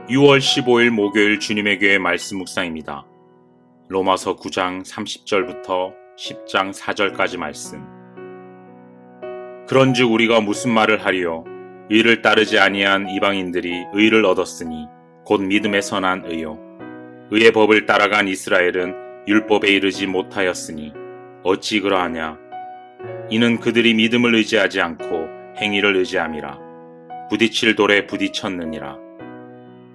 6월 15일 목요일 주님의 교회 말씀 묵상입니다. 로마서 9장 30절부터 10장 4절까지 말씀. 그런즉 우리가 무슨 말을 하리요? 의를 따르지 아니한 이방인들이 의를 얻었으니 곧 믿음에 선한 의요. 의의 법을 따라간 이스라엘은 율법에 이르지 못하였으니 어찌 그러하냐? 이는 그들이 믿음을 의지하지 않고 행위를 의지함이라. 부딪힐 돌에 부딪혔느니라.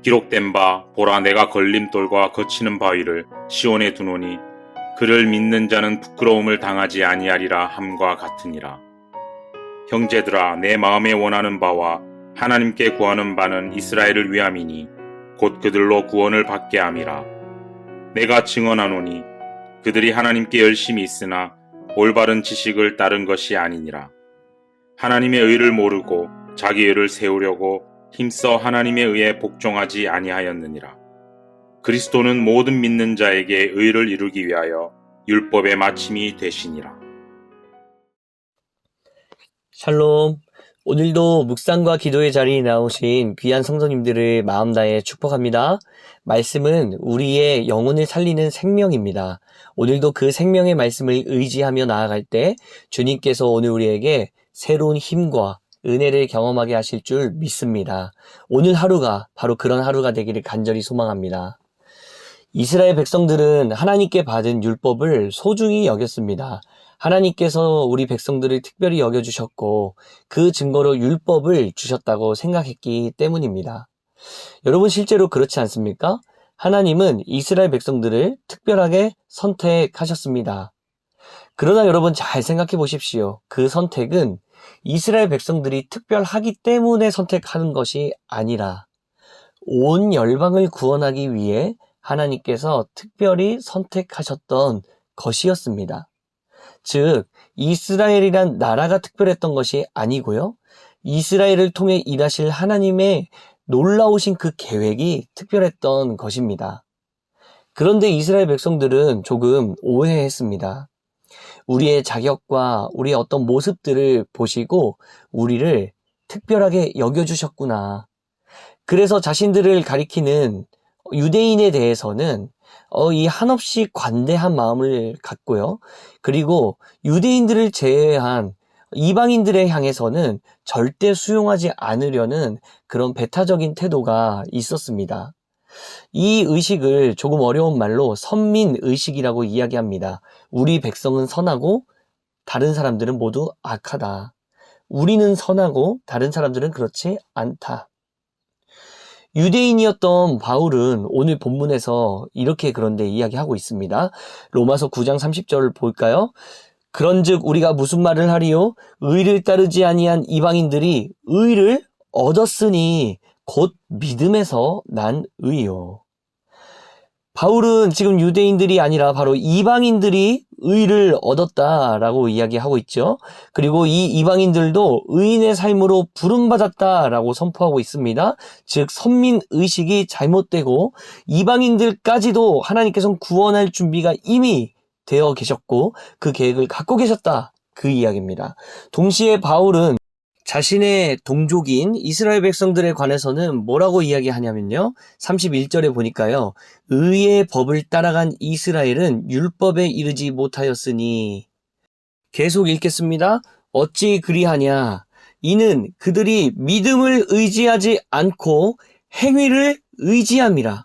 기록된 바 보라 내가 걸림돌과 거치는 바위를 시온에 두노니 그를 믿는 자는 부끄러움을 당하지 아니하리라 함과 같으니라. 형제들아 내 마음에 원하는 바와 하나님께 구하는 바는 이스라엘을 위함이니 곧 그들로 구원을 받게 함이라. 내가 증언하노니 그들이 하나님께 열심히 있으나 올바른 지식을 따른 것이 아니니라. 하나님의 의를 모르고 자기 의를 세우려고 힘써 하나님의 의에 복종하지 아니하였느니라. 그리스도는 모든 믿는 자에게 의를 이루기 위하여 율법의 마침이 되시니라. 샬롬. 오늘도 묵상과 기도의 자리에 나오신 귀한 성도님들을 마음 다해 축복합니다. 말씀은 우리의 영혼을 살리는 생명입니다. 오늘도 그 생명의 말씀을 의지하며 나아갈 때 주님께서 오늘 우리에게 새로운 힘과 은혜를 경험하게 하실 줄 믿습니다. 오늘 하루가 바로 그런 하루가 되기를 간절히 소망합니다. 이스라엘 백성들은 하나님께 받은 율법을 소중히 여겼습니다. 하나님께서 우리 백성들을 특별히 여겨주셨고 그 증거로 율법을 주셨다고 생각했기 때문입니다. 여러분 실제로 그렇지 않습니까? 하나님은 이스라엘 백성들을 특별하게 선택하셨습니다. 그러나 여러분 잘 생각해 보십시오. 그 선택은 이스라엘 백성들이 특별하기 때문에 선택하는 것이 아니라 온 열방을 구원하기 위해 하나님께서 특별히 선택하셨던 것이었습니다. 즉, 이스라엘이란 나라가 특별했던 것이 아니고요. 이스라엘을 통해 일하실 하나님의 놀라우신 그 계획이 특별했던 것입니다. 그런데 이스라엘 백성들은 조금 오해했습니다. 우리의 자격과 우리의 어떤 모습들을 보시고 우리를 특별하게 여겨주셨구나. 그래서 자신들을 가리키는 유대인에 대해서는 이 한없이 관대한 마음을 갖고요. 그리고 유대인들을 제외한 이방인들에 향해서는 절대 수용하지 않으려는 그런 배타적인 태도가 있었습니다. 이 의식을 조금 어려운 말로 선민의식이라고 이야기합니다. 우리 백성은 선하고 다른 사람들은 모두 악하다. 우리는 선하고 다른 사람들은 그렇지 않다. 유대인이었던 바울은 오늘 본문에서 이렇게 그런데 이야기하고 있습니다. 로마서 9장 30절을 볼까요? 그런즉 우리가 무슨 말을 하리요? 의를 따르지 아니한 이방인들이 의를 얻었으니 곧 믿음에서 난 의요. 바울은 지금 유대인들이 아니라 바로 이방인들이 의를 얻었다라고 이야기하고 있죠. 그리고 이 이방인들도 의인의 삶으로 부름받았다라고 선포하고 있습니다. 즉 선민의식이 잘못되고 이방인들까지도 하나님께서는 구원할 준비가 이미 되어 계셨고 그 계획을 갖고 계셨다. 그 이야기입니다. 동시에 바울은 자신의 동족인 이스라엘 백성들에 관해서는 뭐라고 이야기하냐면요. 31절에 보니까요. 의의 법을 따라간 이스라엘은 율법에 이르지 못하였으니 계속 읽겠습니다. 어찌 그리하냐. 이는 그들이 믿음을 의지하지 않고 행위를 의지함이라.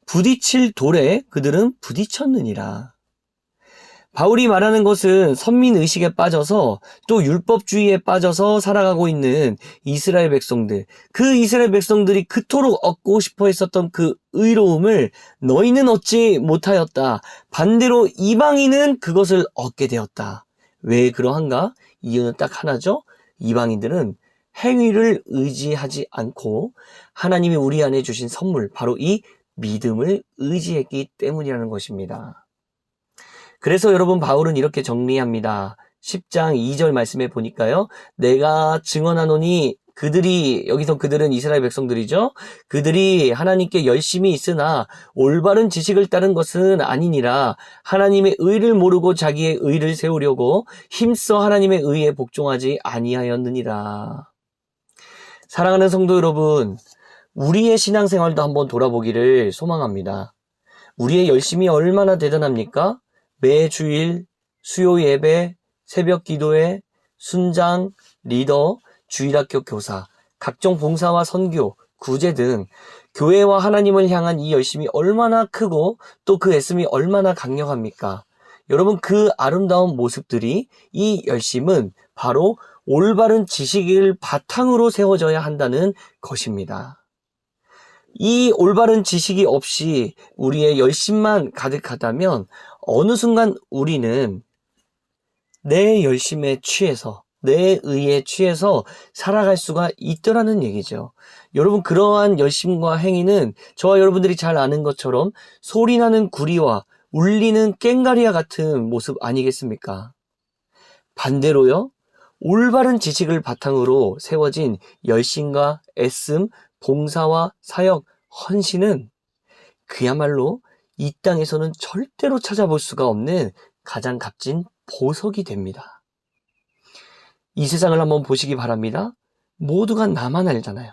부딪힐 돌에 그들은 부딪혔느니라. 바울이 말하는 것은 선민의식에 빠져서 또 율법주의에 빠져서 살아가고 있는 이스라엘 백성들, 그 이스라엘 백성들이 그토록 얻고 싶어 했었던 그 의로움을 너희는 얻지 못하였다. 반대로 이방인은 그것을 얻게 되었다. 왜 그러한가? 이유는 딱 하나죠. 이방인들은 행위를 의지하지 않고 하나님이 우리 안에 주신 선물, 바로 이 믿음을 의지했기 때문이라는 것입니다. 그래서 여러분 바울은 이렇게 정리합니다. 10장 2절 말씀에 보니까요. 내가 증언하노니 그들이, 여기서 그들은 이스라엘 백성들이죠. 그들이 하나님께 열심히 있으나 올바른 지식을 따른 것은 아니니라. 하나님의 의를 모르고 자기의 의를 세우려고 힘써 하나님의 의에 복종하지 아니하였느니라. 사랑하는 성도 여러분, 우리의 신앙생활도 한번 돌아보기를 소망합니다. 우리의 열심이 얼마나 대단합니까? 매주일, 수요 예배, 새벽 기도회, 순장, 리더, 주일학교 교사, 각종 봉사와 선교, 구제 등 교회와 하나님을 향한 이 열심이 얼마나 크고 또 그 애씀이 얼마나 강력합니까? 여러분, 그 아름다운 모습들이, 이 열심은 바로 올바른 지식을 바탕으로 세워져야 한다는 것입니다. 이 올바른 지식이 없이 우리의 열심만 가득하다면 어느 순간 우리는 내 열심에 취해서, 내 의에 취해서 살아갈 수가 있더라는 얘기죠. 여러분, 그러한 열심과 행위는 저와 여러분들이 잘 아는 것처럼 소리나는 구리와 울리는 꽹과리와 같은 모습 아니겠습니까? 반대로요, 올바른 지식을 바탕으로 세워진 열심과 애씀, 봉사와 사역, 헌신은 그야말로 이 땅에서는 절대로 찾아볼 수가 없는 가장 값진 보석이 됩니다. 이 세상을 한번 보시기 바랍니다. 모두가 나만 알잖아요.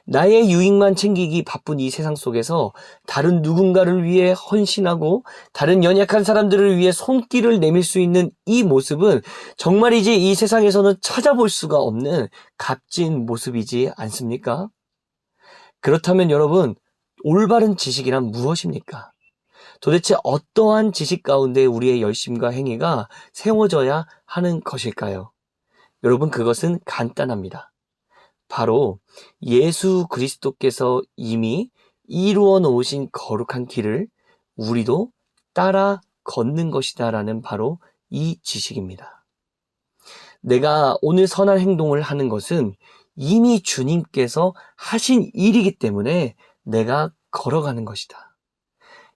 나의 유익만 챙기기 바쁜 이 세상 속에서 다른 누군가를 위해 헌신하고 다른 연약한 사람들을 위해 손길을 내밀 수 있는 이 모습은 정말이지 이 세상에서는 찾아볼 수가 없는 값진 모습이지 않습니까? 그렇다면 여러분, 올바른 지식이란 무엇입니까? 도대체 어떠한 지식 가운데 우리의 열심과 행위가 세워져야 하는 것일까요? 여러분, 그것은 간단합니다. 바로 예수 그리스도께서 이미 이루어 놓으신 거룩한 길을 우리도 따라 걷는 것이다라는 바로 이 지식입니다. 내가 오늘 선한 행동을 하는 것은 이미 주님께서 하신 일이기 때문에 내가 걸어가는 것이다.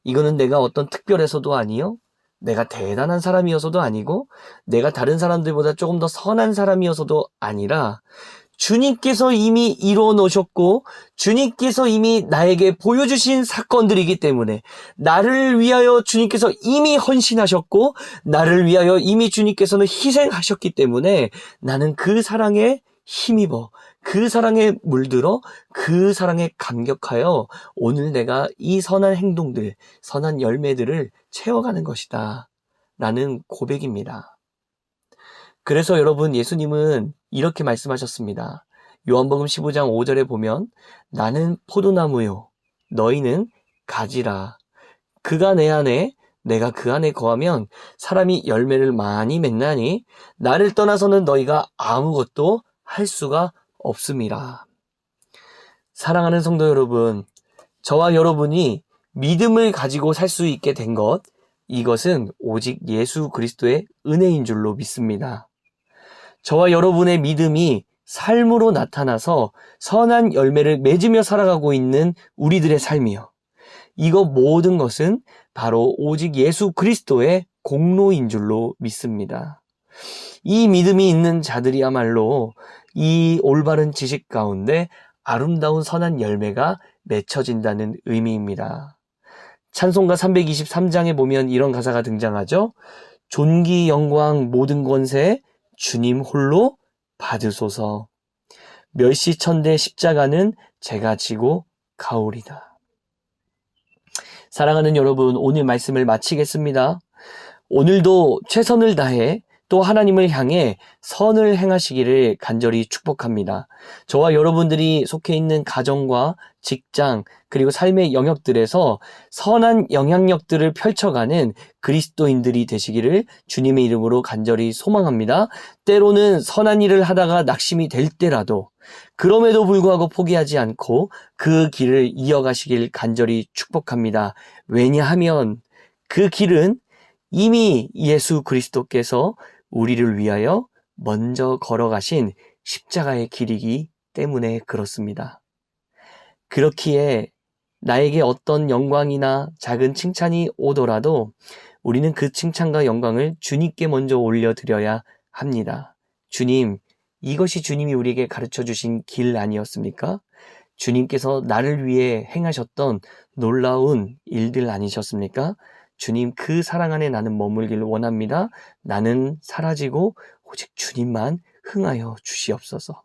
이거는 내가 어떤 특별해서도 아니요, 내가 대단한 사람이어서도 아니고, 내가 다른 사람들보다 조금 더 선한 사람이어서도 아니라 주님께서 이미 이루어 놓으셨고 주님께서 이미 나에게 보여주신 사건들이기 때문에, 나를 위하여 주님께서 이미 헌신하셨고 나를 위하여 이미 주님께서는 희생하셨기 때문에 나는 그 사랑에 힘입어, 그 사랑에 물들어, 그 사랑에 감격하여 오늘 내가 이 선한 행동들, 선한 열매들을 채워가는 것이다 라는 고백입니다. 그래서 여러분, 예수님은 이렇게 말씀하셨습니다. 요한복음 15장 5절에 보면 나는 포도나무요 너희는 가지라. 그가 내 안에 내가 그 안에 거하면 사람이 열매를 많이 맺나니 나를 떠나서는 너희가 아무것도 할 수가 없음이라. 사랑하는 성도 여러분, 저와 여러분이 믿음을 가지고 살 수 있게 된 것, 이것은 오직 예수 그리스도의 은혜인 줄로 믿습니다. 저와 여러분의 믿음이 삶으로 나타나서 선한 열매를 맺으며 살아가고 있는 우리들의 삶이요, 이거 모든 것은 바로 오직 예수 그리스도의 공로인 줄로 믿습니다. 이 믿음이 있는 자들이야말로 이 올바른 지식 가운데 아름다운 선한 열매가 맺혀진다는 의미입니다. 찬송가 323장에 보면 이런 가사가 등장하죠. 존귀 영광 모든 권세 주님 홀로 받으소서. 멸시천대 십자가는 제가 지고 가오리다. 사랑하는 여러분, 오늘 말씀을 마치겠습니다. 오늘도 최선을 다해 또 하나님을 향해 선을 행하시기를 간절히 축복합니다. 저와 여러분들이 속해 있는 가정과 직장 그리고 삶의 영역들에서 선한 영향력들을 펼쳐가는 그리스도인들이 되시기를 주님의 이름으로 간절히 소망합니다. 때로는 선한 일을 하다가 낙심이 될 때라도 그럼에도 불구하고 포기하지 않고 그 길을 이어가시길 간절히 축복합니다. 왜냐하면 그 길은 이미 예수 그리스도께서 우리를 위하여 먼저 걸어가신 십자가의 길이기 때문에 그렇습니다. 그렇기에 나에게 어떤 영광이나 작은 칭찬이 오더라도 우리는 그 칭찬과 영광을 주님께 먼저 올려드려야 합니다. 주님, 이것이 주님이 우리에게 가르쳐 주신 길 아니었습니까? 주님께서 나를 위해 행하셨던 놀라운 일들 아니셨습니까? 주님, 그 사랑 안에 나는 머물기를 원합니다. 나는 사라지고 오직 주님만 흥하여 주시옵소서.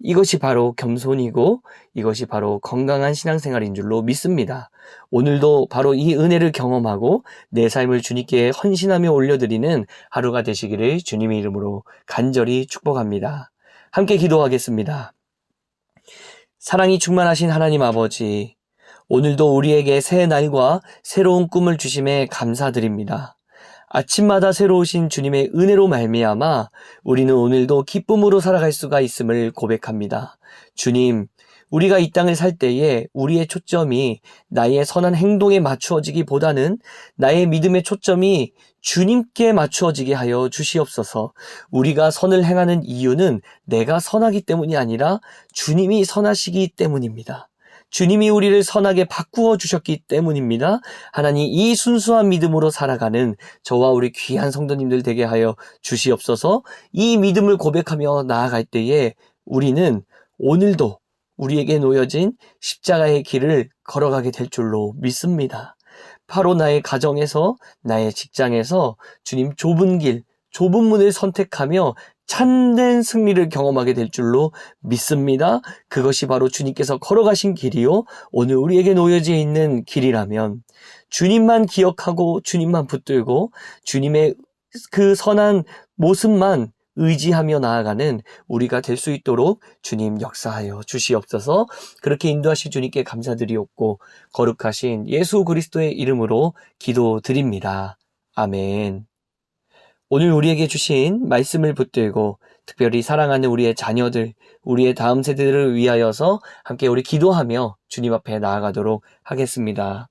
이것이 바로 겸손이고 이것이 바로 건강한 신앙생활인 줄로 믿습니다. 오늘도 바로 이 은혜를 경험하고 내 삶을 주님께 헌신하며 올려드리는 하루가 되시기를 주님의 이름으로 간절히 축복합니다. 함께 기도하겠습니다. 사랑이 충만하신 하나님 아버지, 오늘도 우리에게 새 날과 새로운 꿈을 주심에 감사드립니다. 아침마다 새로우신 주님의 은혜로 말미암아 우리는 오늘도 기쁨으로 살아갈 수가 있음을 고백합니다. 주님, 우리가 이 땅을 살 때에 우리의 초점이 나의 선한 행동에 맞추어지기보다는 나의 믿음의 초점이 주님께 맞추어지게 하여 주시옵소서. 우리가 선을 행하는 이유는 내가 선하기 때문이 아니라 주님이 선하시기 때문입니다. 주님이 우리를 선하게 바꾸어 주셨기 때문입니다. 하나님, 이 순수한 믿음으로 살아가는 저와 우리 귀한 성도님들 되게 하여 주시옵소서. 이 믿음을 고백하며 나아갈 때에 우리는 오늘도 우리에게 놓여진 십자가의 길을 걸어가게 될 줄로 믿습니다. 바로 나의 가정에서, 나의 직장에서 주님 좁은 길, 좁은 문을 선택하며 참된 승리를 경험하게 될 줄로 믿습니다. 그것이 바로 주님께서 걸어가신 길이요, 오늘 우리에게 놓여져 있는 길이라면 주님만 기억하고 주님만 붙들고 주님의 그 선한 모습만 의지하며 나아가는 우리가 될 수 있도록 주님 역사하여 주시옵소서. 그렇게 인도하실 주님께 감사드리옵고 거룩하신 예수 그리스도의 이름으로 기도드립니다. 아멘. 오늘 우리에게 주신 말씀을 붙들고 특별히 사랑하는 우리의 자녀들, 우리의 다음 세대들을 위하여서 함께 우리 기도하며 주님 앞에 나아가도록 하겠습니다.